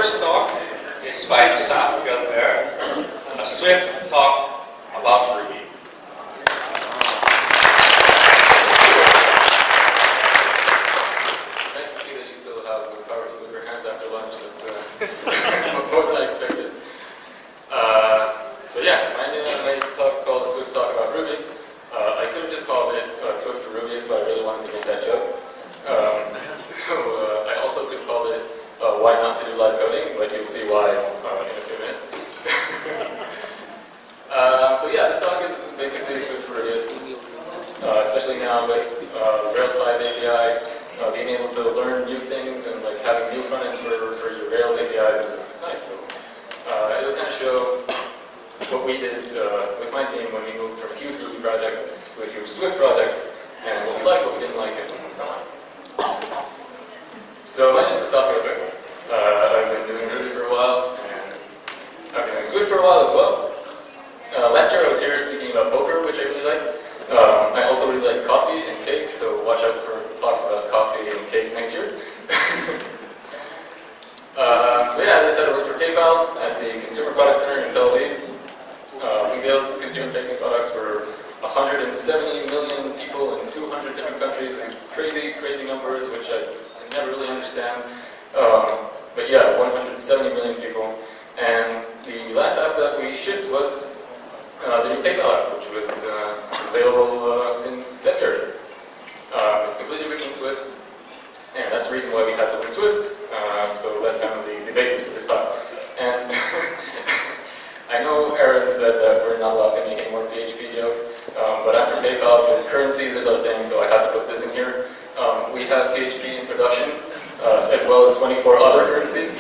first talk is by Assaf, Gelber, a Swift talk about Ruby. It's nice to see that you still have the power to move your hands after lunch. That's more than I expected. So yeah, my talk is called a Swift talk about Ruby. I could have just called it Swift for Ruby, but I really wanted to make that joke. I also could call it why not to do live coding, but you'll see why in a few minutes. So yeah, this talk is basically Swift for Ruby, especially now with Rails 5 API, being able to learn new things and like having new front ends for your Rails APIs is nice. So it'll kind of show what we did with my team when we moved from a huge Ruby project to a huge Swift project, and what we liked, what we didn't like, and so on. So my name is Assaf. I've been doing Ruby for a while, and I've been doing Swift for a while as well. Last year I was here speaking about poker, which I really like. I also really like coffee and cake, so watch out for talks about coffee and cake next year. So yeah, as I said, I work for PayPal at the Consumer Product Center in Tel Aviv. We build consumer-facing products for 170 million people in 200 different countries. It's crazy, crazy numbers, which I never really understand. But yeah, 170 million people. And the last app that we shipped was the new PayPal app, which was available since February. It's completely written in Swift, and that's the reason why we had to learn Swift. So that's kind of the basis for this talk. And I know Aaron said that we're not allowed to make any more PHP jokes, but I'm from PayPal, so currencies is other things, so I had to put this in here. We have PHP in production, as well as 24 other currencies.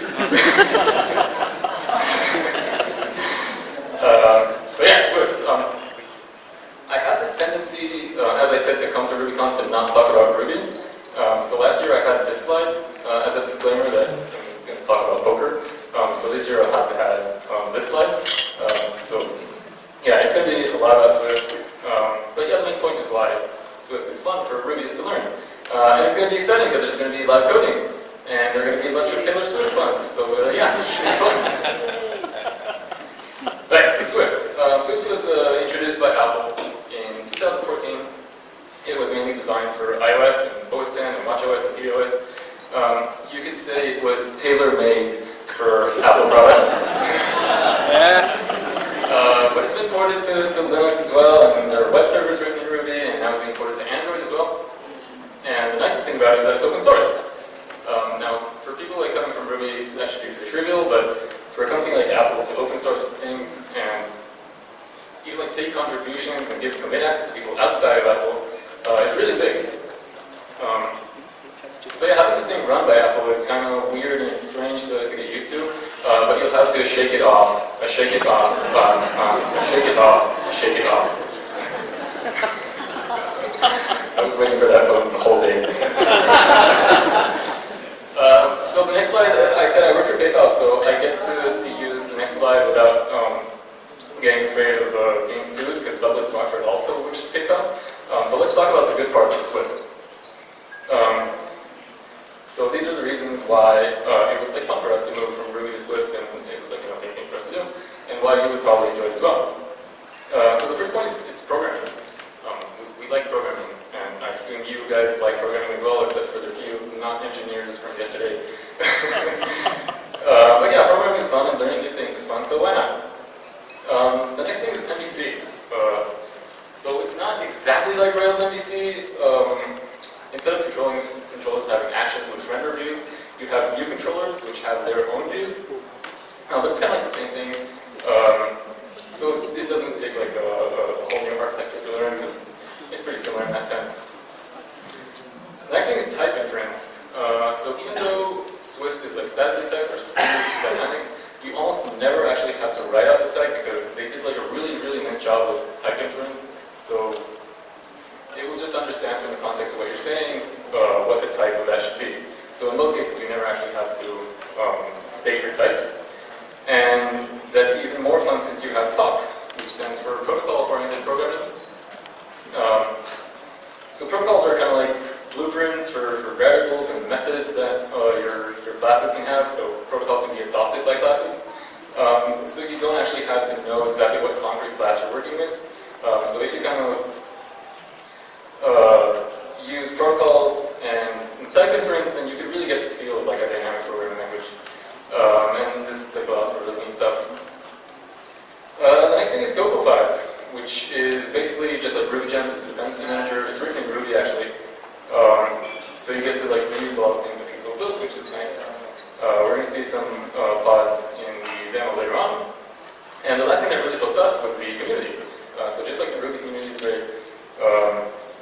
So yeah, Swift. I have this tendency, as I said, to come to RubyConf and not talk about Ruby. So last year I had this slide as a disclaimer that I was going to talk about poker. So this year I had to add this slide. So yeah, it's going to be a lot about Swift. But yeah, the main point is why Swift is fun for Ruby's to learn. And it's going to be exciting because there's going to be live coding. And there are going to be a bunch of Taylor Swift puns. So yeah, it should be fun. Right, so Swift. Swift was introduced by Apple in 2014. It was mainly designed for iOS and OS X and watchOS and tvOS. You could say it was tailor-made for Apple products. But it's been ported to Linux as well, and there are web servers written in Ruby, and now it's being ported to Android as well. And the nicest thing about it is that it's open source. Now, for people like coming from Ruby, that should be pretty trivial, but for a company like Apple to open source its things and even like take contributions and give commit access to people outside of Apple is really big. So yeah, having the thing run by Apple is kind of weird and strange to get used to, but you'll have to shake it off, shake it off, shake it off, shake it off. I was waiting for that for the whole day. So the next slide, I said I work for PayPal, so I get to use the next slide without getting afraid of being sued, because Douglas Mofford also works for PayPal. So let's talk about the good parts of Swift. So these are the reasons why it was like fun for us to move from Ruby to Swift, and it was like a big thing for us to do, and why you would probably enjoy it as well. So the first point is it's programming. We like programming, and I assume you guys like programming as well, except for the few non-engineers from yesterday. But yeah, programming is fun, and learning new things is fun, so why not? The next thing is MVC. So it's not exactly like Rails MVC. Instead of controllers having actions which render views, you have view controllers which have their own views. But it's kind of like the same thing. So it doesn't take like a whole new architecture to learn, because it's pretty similar in that sense. The next thing is type inference. So even though Swift is like statically typed or which is dynamic, you almost never actually have to write out the type, because they did like a really, really nice job with type inference. So it will just understand from the context of what you're saying what the type of that should be. So in most cases, you never actually have to state your types. And that's even more fun since you have POP, which stands for Protocol-Oriented Programming. So protocols are kind of like blueprints for variables and methods that your classes can have, so protocols can be adopted by classes. So you don't actually have to know exactly what concrete class you're working with. So if you kind of use protocol and type inference, then you can really get the feel of like a dynamic programming language. And this is the class for really neat stuff. The next thing is Cocoa class, which is basically just like Ruby gems. It's a dependency manager. It's written in Ruby actually. So you get to like reuse a lot of things that people built, which is nice. We're going to see some pods in the demo later on. And the last thing that really helped us was the community. So just like the Ruby community is great,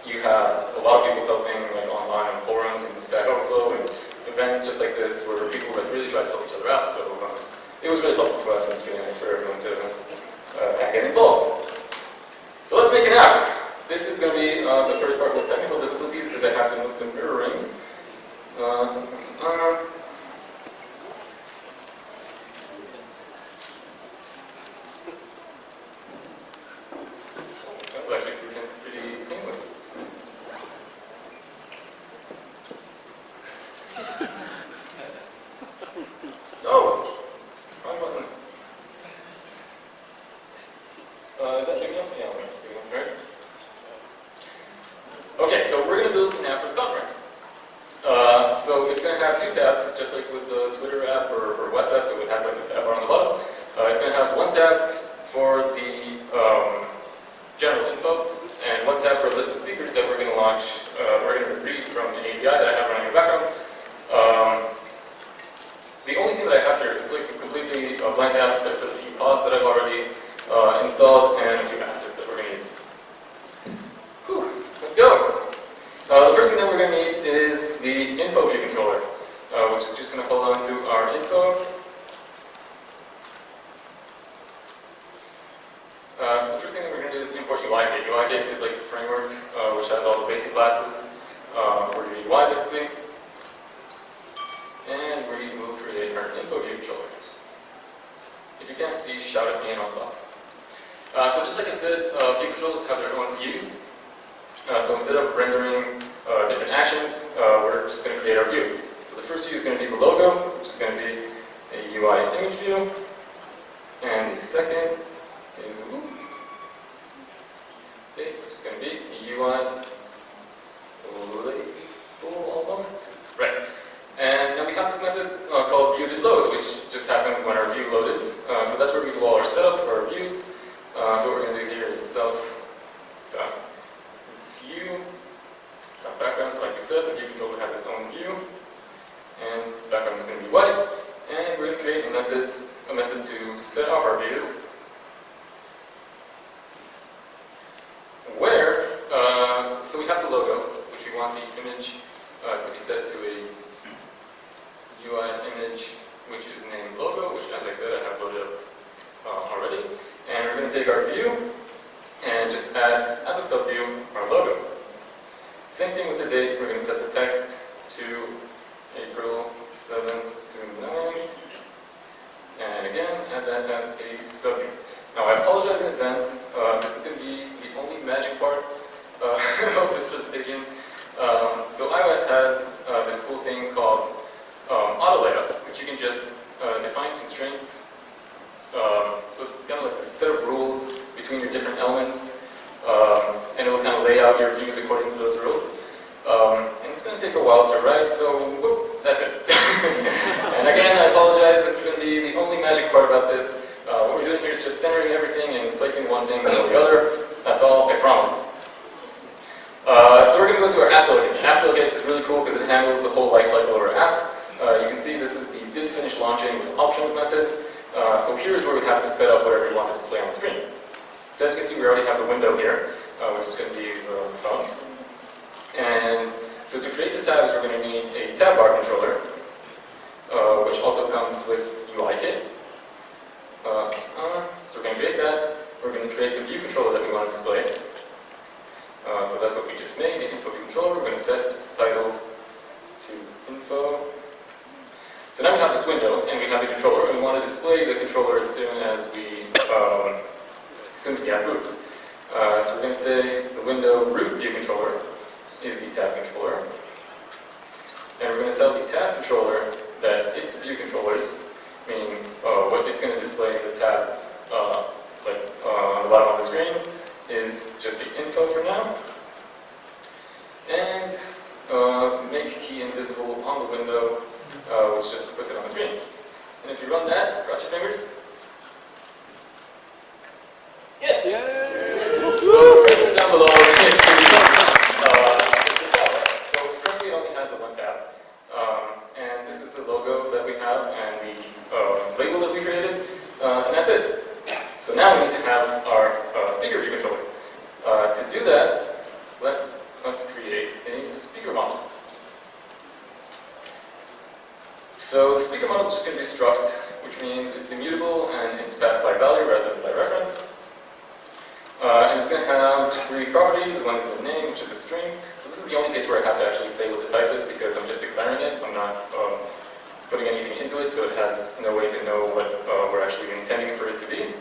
you have a lot of people helping like online on forums and Stack Overflow and events just like this where people like really try to help each other out. So it was really helpful for us, and it's really nice for everyone to get involved. So let's make an app. This is going to be the first part with technical difficulties because I have to move to mirroring. That was actually pretty painless. Oh! Wrong button. Is that big enough? Yeah, that's big enough, right? Okay, so we're going to build an app for the conference. So it's going to have two tabs, just like with the Twitter app or WhatsApp, so it has like a tab bar on the bottom. It's going to have one tab for the general info, and one tab for a list of speakers that we're going to launch. We're going to read from an API that I have running in the background. The only thing that I have here is like a completely blank app except for the few pods that I've already installed and a few assets that we're going to use. Whew, let's go. The first thing that we're going to need is the info view controller, which is just going to hold on to our info. So the first thing that we're going to do is import UIKit. UIKit is like the framework which has all the basic classes for your UI basically. And we will create our info view controller. If you can't see, shout at me and I'll stop. So just like I said, view controllers have their own views. So instead of rendering different actions, we're just going to create our view. So the first view is going to be the logo, which is going to be a UI image view. And the second is date, which is going to be a UI label almost. Right. And then we have this method called viewDidLoad, which just happens when our view loaded. So that's where we do all our setup for our views. So what we're going to do here is self.view.background. So like we said, the view controller has its own view, and the background is going to be white. And we're going to create a method to set up our views, where so we have the logo, which we want the image to be set to a UI image, which is named logo, which, as I said, I have loaded up already. And we're going to take our view and just add, as a subview, our logo. Same thing with the date. We're going to set the text to April 7th to 9th. And again, add that as a subview. Now, I apologize in advance. This is going to be the only magic part of this presentation. So iOS has this cool thing called auto layout, which you can just define constraints. So kind of like this set of rules between your different elements, and it will kind of lay out your views according to those rules. And it's going to take a while to write, so whoop, that's it. And again, I apologize. This is going to be the only magic part about this. What we're doing here is just centering everything and placing one thing below the other. That's all, I promise. So we're going to go to our app delegate. App delegate is really cool because it handles the whole lifecycle of our app. You can see this is the did finish launching with options method. So here's where we have to set up whatever we want to display on the screen. So as you can see, we already have the window here, which is going to be the phone. And so to create the tabs, we're going to need a tab bar controller, which also comes with UIKit. So we're going to create that. We're going to create the view controller that we want to display. So that's what we just made, the info view controller. We're going to set its title to info. So now we have this window, and we have the controller, and we want to display the controller as soon as the app boots. So we're going to say the window root view controller is the tab controller. And we're going to tell the tab controller that its view controllers, meaning what it's going to display in the tab on the bottom of the screen, is just the info for now. And make key invisible on the window, which just puts it on the screen. And if you run that, cross your fingers. Yes! So right down below is the tab. So currently it only has the one tab. And this is the logo that we have and the label that we created. And that's it. So now we need to have our speaker view controller. To do that, let us create a speaker model. So the speaker model is just going to be struct, which means it's immutable and it's passed by value rather than by reference. And it's going to have three properties. One is the name, which is a string. So this is the only case where I have to actually say what the type is because I'm just declaring it. I'm not putting anything into it, so it has no way to know what we're actually intending for it to be.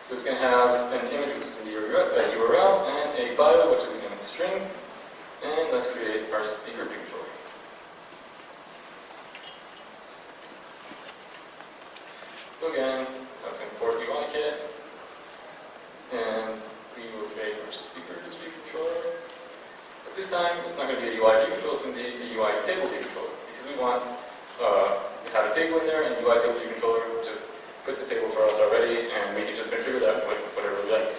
So it's going to have an image, which is a URL, and a bio, which is again a string. And let's create our speaker view controller. So again, let's import UIKit, and we will create our speakers view controller. But this time, it's not going to be a UI view controller, it's going to be a UI table view controller, because we want to have a table in there, and UI table view controller just puts a table for us already, and we can just configure that with whatever we like.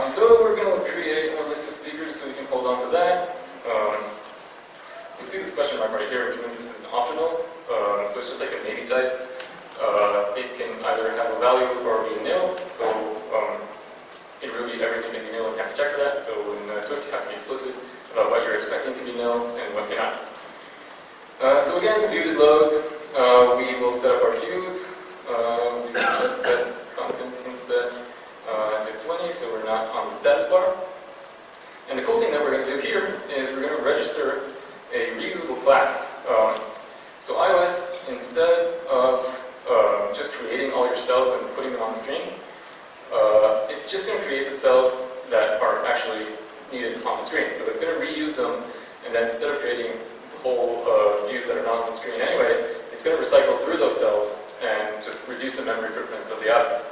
So we're going to create a list of speakers so we can hold on to that. You see this question mark right here, which means this is an optional. So it's just like a maybe type. It can either have a value or be a nil. So in Ruby, everything can be nil, and you have to check for that. So in Swift, you have to be explicit about what you're expecting to be nil and what you're not. So again, the view did load. We will set up our queues. We can just set content instead to 20, so we're not on the status bar. And the cool thing that we're going to do here is we're going to register a reusable class. So iOS, instead of just creating all your cells and putting them on the screen, it's just going to create the cells that are actually needed on the screen. So it's going to reuse them, and then instead of creating the whole views that are not on the screen anyway, it's going to recycle through those cells and just reduce the memory footprint of the app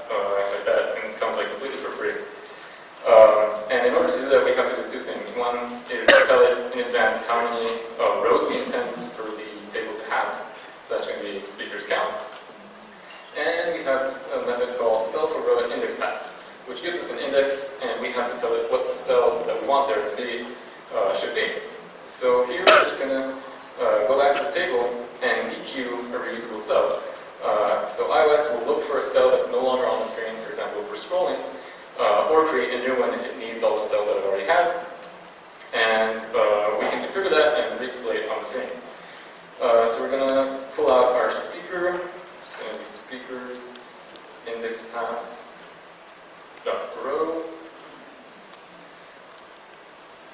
like that, and it comes like completely for free. And in order to do that, we have to do two things. One is tell it in advance how many rows we intend for the table to have. So that's going to be speakers count. And we have a method called self_row_index_path, which gives us an index, and we have to tell it what the cell that we want there to be should be. So here we're just going to go back to the table and dequeue a reusable cell. So iOS will look for a cell that's no longer on the screen, for example, if we're scrolling, or create a new one if it needs all the cells that it already has. And we can configure that and re-display it on the screen. So we're going to pull out our speaker. It's going to be speakers index path .row.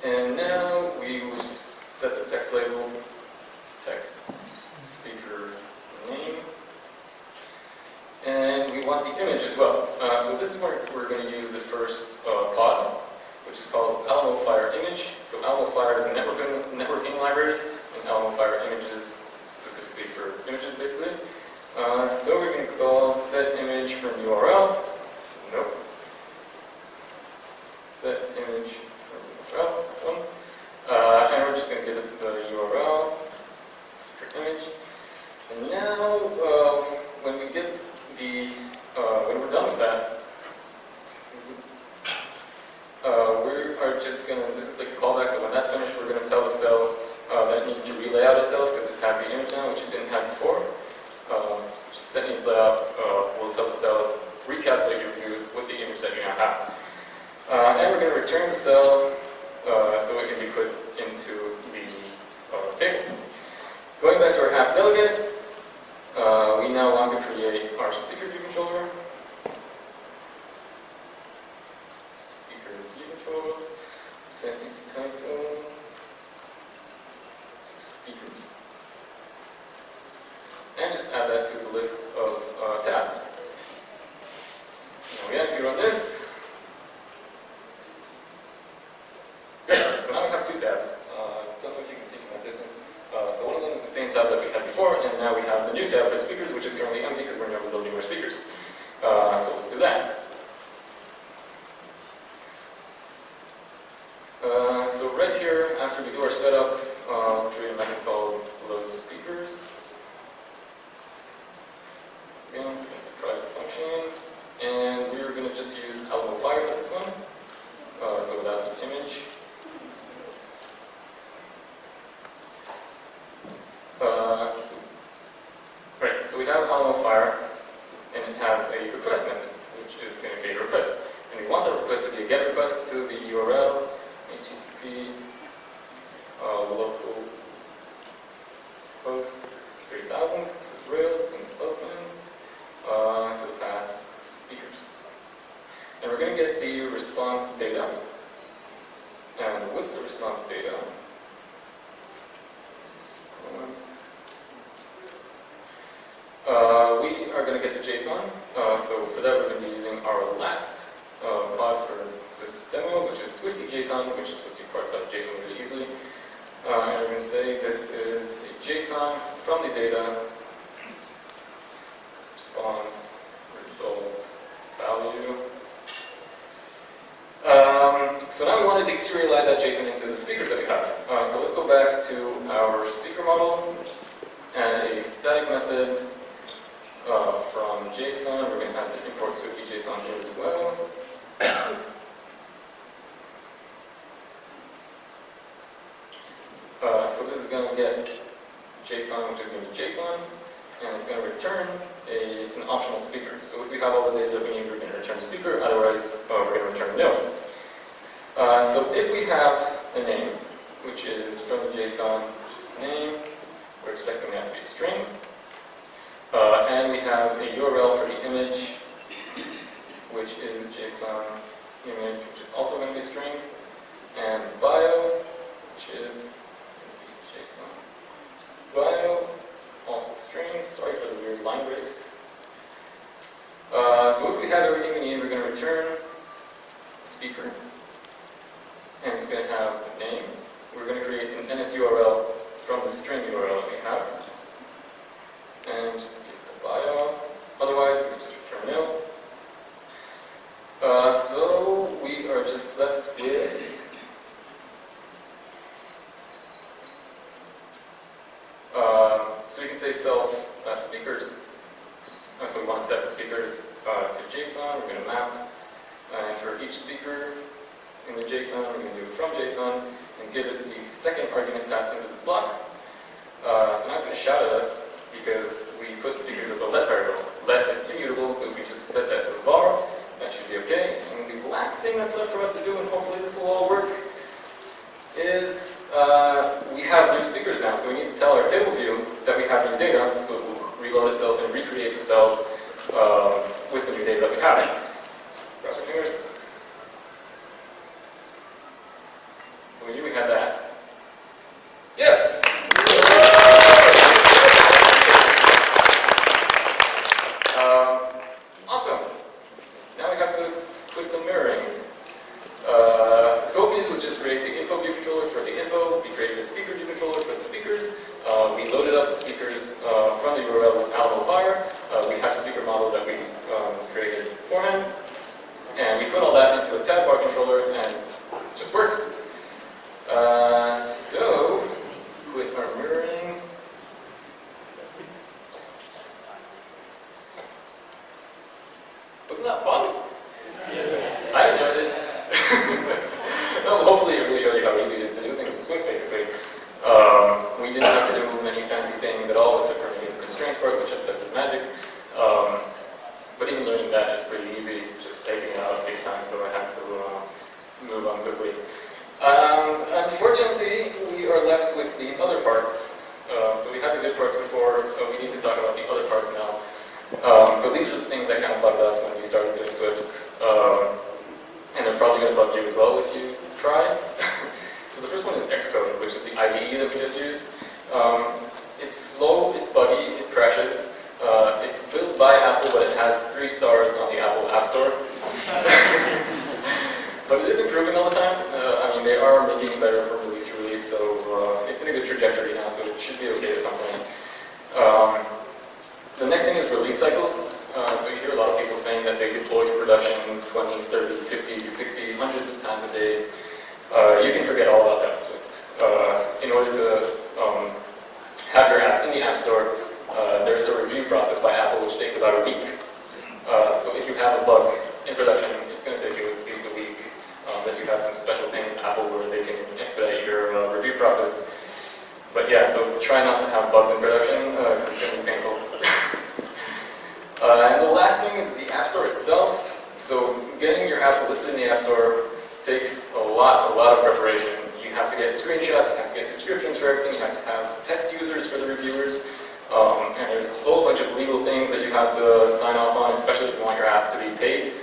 And now we will just set the text label, text speaker name. And we want the image as well. So this is where we're going to use the first pod, which is called AlamoFire image. So AlamoFire is a networking library, and AlamoFire images specifically for images, basically. So we're going to call set image from URL. Nope. Set image from URL. And we're just going to give it the URL for image. And now, when we get when we're done with that, we are just going to, this is like a callback, so when that's finished, we're going to tell the cell that it needs to relay out itself because it has the image now, which it didn't have before. So just set needs layout, we'll tell the cell, recalculate your views with the image that you now have. And we're going to return the cell so it can be put into the table. Going back to our app delegate, we now want to create our speaker view controller. Speaker view controller. Set its title to speakers. And just add that to the list of tabs. Now again, if you run this, so now we have two tabs. Don't know if you can see a new tab for speakers, which is currently empty because we're never building more speakers. So let's do that. So right here, after we do our setup, let's create a method called load speakers. Again, it's going to be a private function, and we're going to just use Alamo Fire for this one. So without the image. Right, so we have Alamo Fire, and it has a request method, which is going to create a request. And we want the request to be a GET request to the URL, HTTP, local host 3000, this is Rails in development, to the path speakers. And we're going to get the response data. And with the response data, we are going to get the JSON. So for that, we're going to be using our last pod for this demo, which is SwiftyJSON, which just lets you parse out JSON really easily. And we're going to say this is a JSON from the data, response, result, value. So now we want to deserialize that JSON into the speakers that we have. So let's go back to our speaker model and a static method from JSON. We're going to have to import SwiftyJSON here as well. So this is going to get JSON, which is going to be JSON, and it's going to return an optional speaker. So if we have all the data that we need, we're going to return a speaker, otherwise we're going to return nil. So if we have a name, which is from the JSON, which is name, we're expecting that to be a string. And we have a URL for the image, which is JSON image, which is also going to be a string. And bio, which is JSON bio, also string. Sorry for the weird line breaks. So if we have everything we need, we're going to return a speaker. And it's going to have a name. We're going to create an NSURL from the string URL that we have. And just get the bio. Otherwise, we can just return nil. So we are just left with so we can say self speakers. So we want to set the speakers to JSON. We're going to map, and for each speaker in the JSON, we're going to do from JSON and give it the second argument passed into this block. So now it's going to shout at us because we put speakers as a let variable. Let is immutable, so if we just set that to var, that should be okay. And the last thing that's left for us to do, and hopefully this will all work, is we have new speakers now. So we need to tell our table view that we have new data, so it will reload itself and recreate the cells with the new data that we have. Cross our fingers. So we knew we had that. Yes! Awesome. Now we have to click the mirroring. So what we did was just create the info view controller for the info. We created a speaker view controller for the speakers. We loaded up the speakers from the URL with Alamo Fire. We have a speaker model that we created beforehand. And we put all that into a tab bar controller, and it just works. So let's quit our mirroring. Wasn't that fun? Yeah. I enjoyed it. Well, hopefully it really showed you how easy it is to do things with Swift, basically. We didn't have to do many fancy things at all, except for the constraints part, which I said was magic. But even learning that is pretty easy. Just typing it out takes time, so I had to move on quickly. Unfortunately, we are left with the other parts. So we had the good parts before, but we need to talk about the other parts now. So these are the things that kind of bugged us when we started doing Swift. And they're probably going to bug you as well if you try. So the first one is Xcode, which is the IDE that we just used. It's slow, it's buggy, it crashes. It's built by Apple, but it has 3 stars on the Apple App Store. But it is improving all the time. I mean, they are making it better from release to release, so it's in a good trajectory now, so it should be okay at some point. The next thing is release cycles. So you hear a lot of people saying that they deploy to production 20, 30, 50, 60, hundreds of times a day. You can forget all about that with Swift. In order to have your app in the App Store, there is a review process by Apple which takes about a week. So if you have a bug in production, it's going to take you at least a week, unless you have some special thing with Apple where they can expedite your review process. But yeah, so try not to have bugs in production, because it's going to be painful. And the last thing is the App Store itself. So getting your app listed in the App Store takes a lot of preparation. You have to get screenshots, you have to get descriptions for everything, you have to have test users for the reviewers, and there's a whole bunch of legal things that you have to sign off on, especially if you want your app to be paid.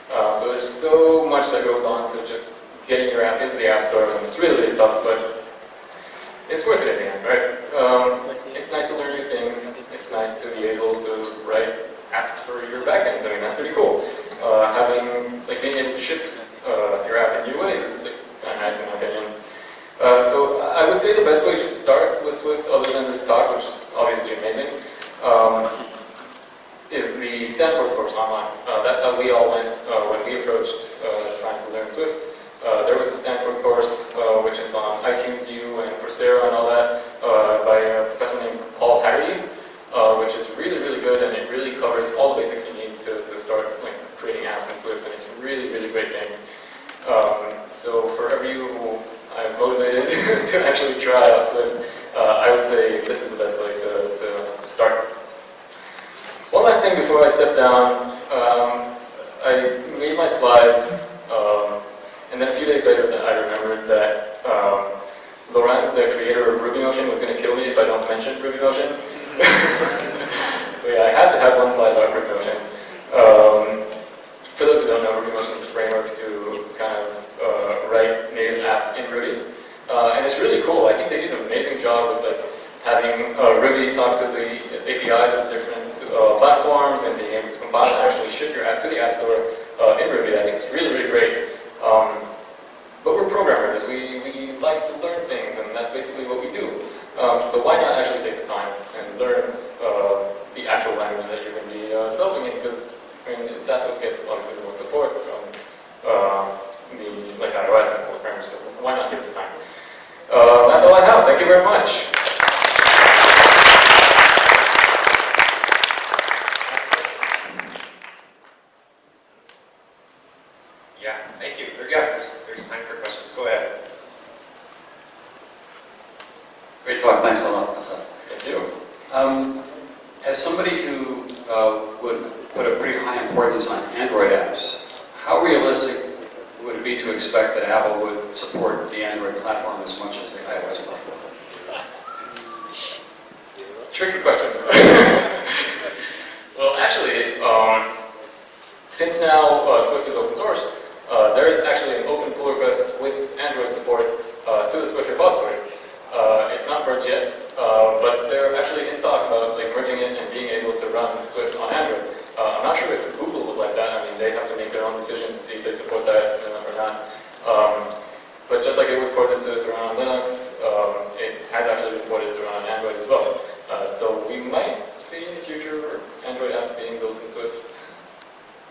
So there's so much that goes on to just getting your app into the App Store, and it's really, really tough, but it's worth it at the end, right? It's nice to learn new things, it's nice to be able to write apps for your backends. I mean, that's pretty cool. Being able to ship your app in new ways is kind of nice in my opinion. So I would say the best way to start with Swift, other than this talk, which is obviously amazing, is the Stanford course online. That's how we all went when we approached trying to learn Swift. There was a Stanford course, which is on iTunes U and Coursera and all that, by a professor named Paul Hardy, which is really, really good, and it really covers all the basics you need to start creating apps in Swift, and it's a really, really great thing. So for every you who I've motivated to actually try out Swift, I would say this is the best place to start. One last thing before I step down. I made my slides, and then a few days later I remembered that Laurent, the creator of RubyMotion, was going to kill me if I don't mention RubyMotion. So yeah, I had to have one slide about RubyMotion. For those who don't know, RubyMotion is a framework to kind of write native apps in Ruby. And it's really cool. I think they did an amazing job with having Ruby talk to the APIs of different platforms and being able to compile and actually ship your app to the App Store in Ruby. I think it's really, really great. But we're programmers. We like to learn things, and that's basically what we do. So why not actually take the time and learn the actual language that you're going to be developing in? Because that's what gets obviously the most support from the iOS and Apple frameworks. So why not give it the time? That's all I have. Thank you very much. Yeah, thank you. There's time for questions. Go ahead. Great talk. Thanks a lot, Assaf. Thank you. As somebody who would put a pretty high importance on Android apps, how realistic would it be to expect that Apple would support the Android platform as much as the iOS platform? Tricky question. Well, actually, since now Swift is open source, there is actually an open pull request with Android support to the Swift repository. It's not merged yet, but they're actually in talks about merging it and being able to run Swift on Android. I'm not sure if Google would like that. I mean, they have to make their own decisions to see if they support that or not. But just like it was ported to run on Linux, it has actually been ported to run on Android as well. So we might see in the future Android apps being built in Swift,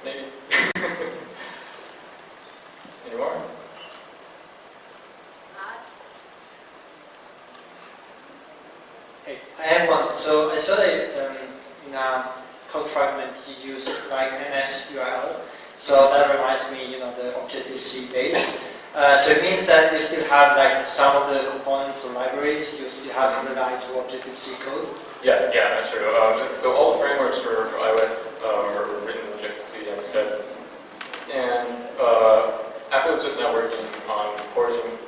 maybe. Any more? Hey, I have one. So I saw that in a code fragment you use NS URL. So that reminds me, the Objective-C base. So it means that you still have some of the components or libraries, you still have to rely to Objective-C code. Yeah, that's true. So all the frameworks for iOS are written in Objective-C, as you said. And Apple is just now working on porting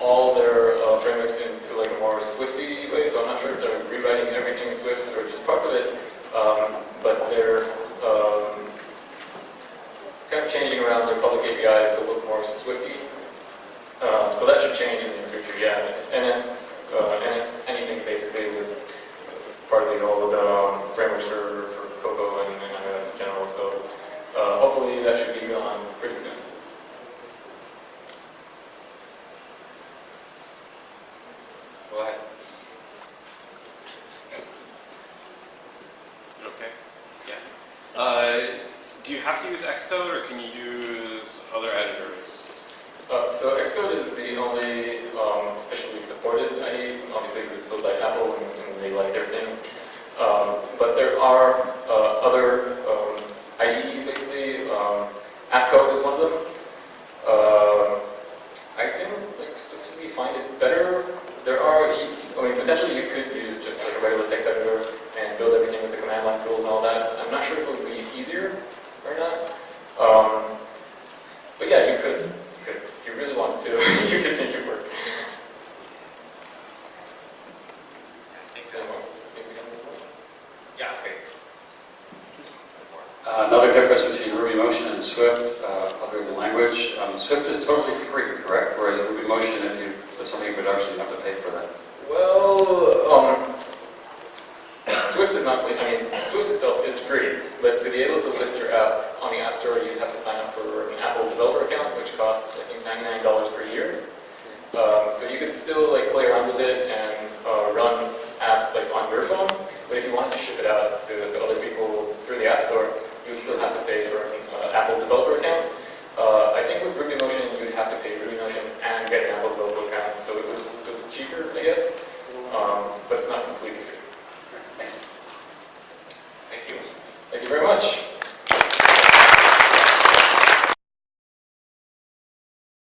all their frameworks into a more Swifty way. So I'm not sure if they're rewriting everything in Swift or just parts of it. But they're kind of changing around their public APIs to look more Swifty. So that should change in the future. Yeah, NS anything basically was partly all of the frameworks for Cocoa and iOS in general. So hopefully that should be gone pretty soon. Go ahead. Okay. use other editors? So Xcode is the only officially supported IDE, obviously because it's built by Apple and they like their things. But there are other IDEs basically. AppCode is one of them. I didn't specifically find it better. There are, potentially you could use just like a regular text editor and build everything with the command line tools and all that. I'm not sure if it would be easier or not. But yeah, you could. If you really wanted to, you could make it work. Yeah, okay. Another difference between RubyMotion and Swift, other than language, Swift is totally free, correct? Whereas in RubyMotion, if you put something in production, you have to pay for that. Well, Swift is not, Swift itself is free, but to be able to list your app on the App Store, you have to sign up for an Apple developer account, which costs, I think, $99 per year. So you could still play around with it and run apps on your phone, but if you wanted to ship it out to other people through the App Store, you would still have to pay for an Apple developer account. I think with RubyMotion, you would have to pay RubyMotion and get an Apple developer account, so it would still